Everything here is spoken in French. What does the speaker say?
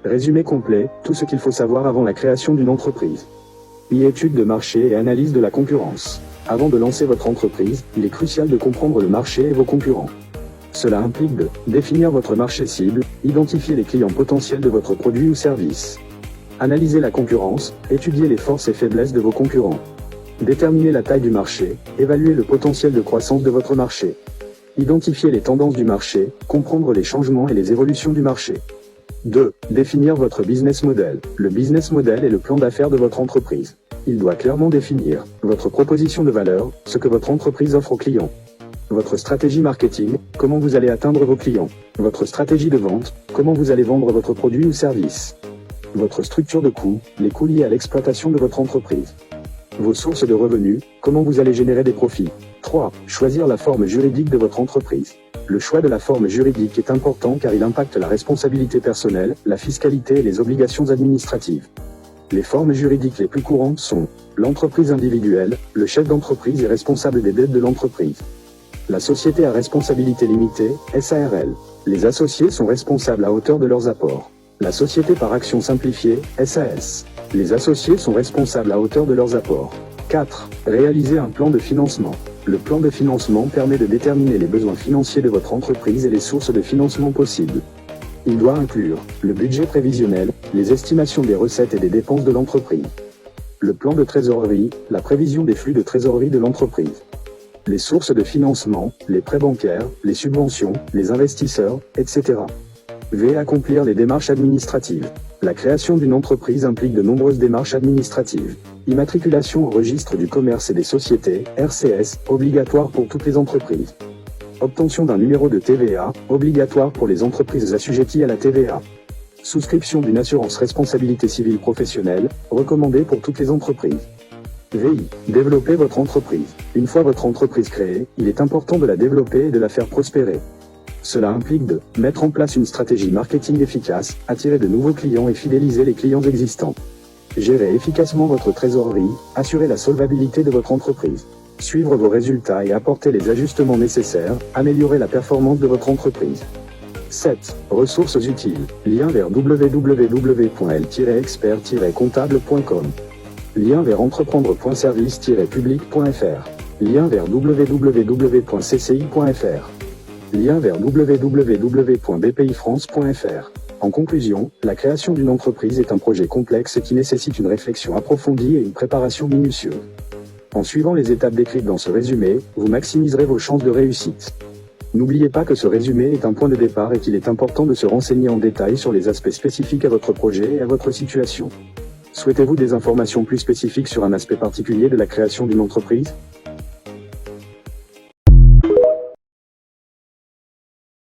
Résumé complet, tout ce qu'il faut savoir avant la création d'une entreprise. Étude de marché et analyse de la concurrence. Avant de lancer votre entreprise, il est crucial de comprendre le marché et vos concurrents. Cela implique de définir votre marché cible, identifier les clients potentiels de votre produit ou service. Analyser la concurrence, étudier les forces et faiblesses de vos concurrents. Déterminer la taille du marché, évaluer le potentiel de croissance de votre marché. Identifier les tendances du marché, comprendre les changements et les évolutions du marché. 2. Définir votre business model. Le business model est le plan d'affaires de votre entreprise. Il doit clairement définir votre proposition de valeur, ce que votre entreprise offre aux clients. Votre stratégie marketing, comment vous allez atteindre vos clients. Votre stratégie de vente, comment vous allez vendre votre produit ou service. Votre structure de coûts, les coûts liés à l'exploitation de votre entreprise. Vos sources de revenus, comment vous allez générer des profits. 3. Choisir la forme juridique de votre entreprise. Le choix de la forme juridique est important car il impacte la responsabilité personnelle, la fiscalité et les obligations administratives. Les formes juridiques les plus courantes sont l'entreprise individuelle, le chef d'entreprise est responsable des dettes de l'entreprise. La société à responsabilité limitée, SARL. Les associés sont responsables à hauteur de leurs apports. La société par action simplifiée, SAS. Les associés sont responsables à hauteur de leurs apports. 4. Réaliser un plan de financement. Le plan de financement permet de déterminer les besoins financiers de votre entreprise et les sources de financement possibles. Il doit inclure le budget prévisionnel, les estimations des recettes et des dépenses de l'entreprise. Le plan de trésorerie, la prévision des flux de trésorerie de l'entreprise. Les sources de financement, les prêts bancaires, les subventions, les investisseurs, etc. V. Accomplir les démarches administratives. La création d'une entreprise implique de nombreuses démarches administratives. Immatriculation au registre du commerce et des sociétés, RCS, obligatoire pour toutes les entreprises. Obtention d'un numéro de TVA, obligatoire pour les entreprises assujetties à la TVA. Souscription d'une assurance responsabilité civile professionnelle, recommandée pour toutes les entreprises. VI. Développer votre entreprise. Une fois votre entreprise créée, il est important de la développer et de la faire prospérer. Cela implique de mettre en place une stratégie marketing efficace, attirer de nouveaux clients et fidéliser les clients existants. Gérer efficacement votre trésorerie, assurer la solvabilité de votre entreprise. Suivre vos résultats et apporter les ajustements nécessaires, améliorer la performance de votre entreprise. 7. Ressources utiles. Lien vers www.l-expert-comptable.com. Lien vers entreprendre.service-public.fr. Lien vers www.cci.fr. Lien vers www.bpifrance.fr. En conclusion, la création d'une entreprise est un projet complexe qui nécessite une réflexion approfondie et une préparation minutieuse. En suivant les étapes décrites dans ce résumé, vous maximiserez vos chances de réussite. N'oubliez pas que ce résumé est un point de départ et qu'il est important de se renseigner en détail sur les aspects spécifiques à votre projet et à votre situation. Souhaitez-vous des informations plus spécifiques sur un aspect particulier de la création d'une entreprise ?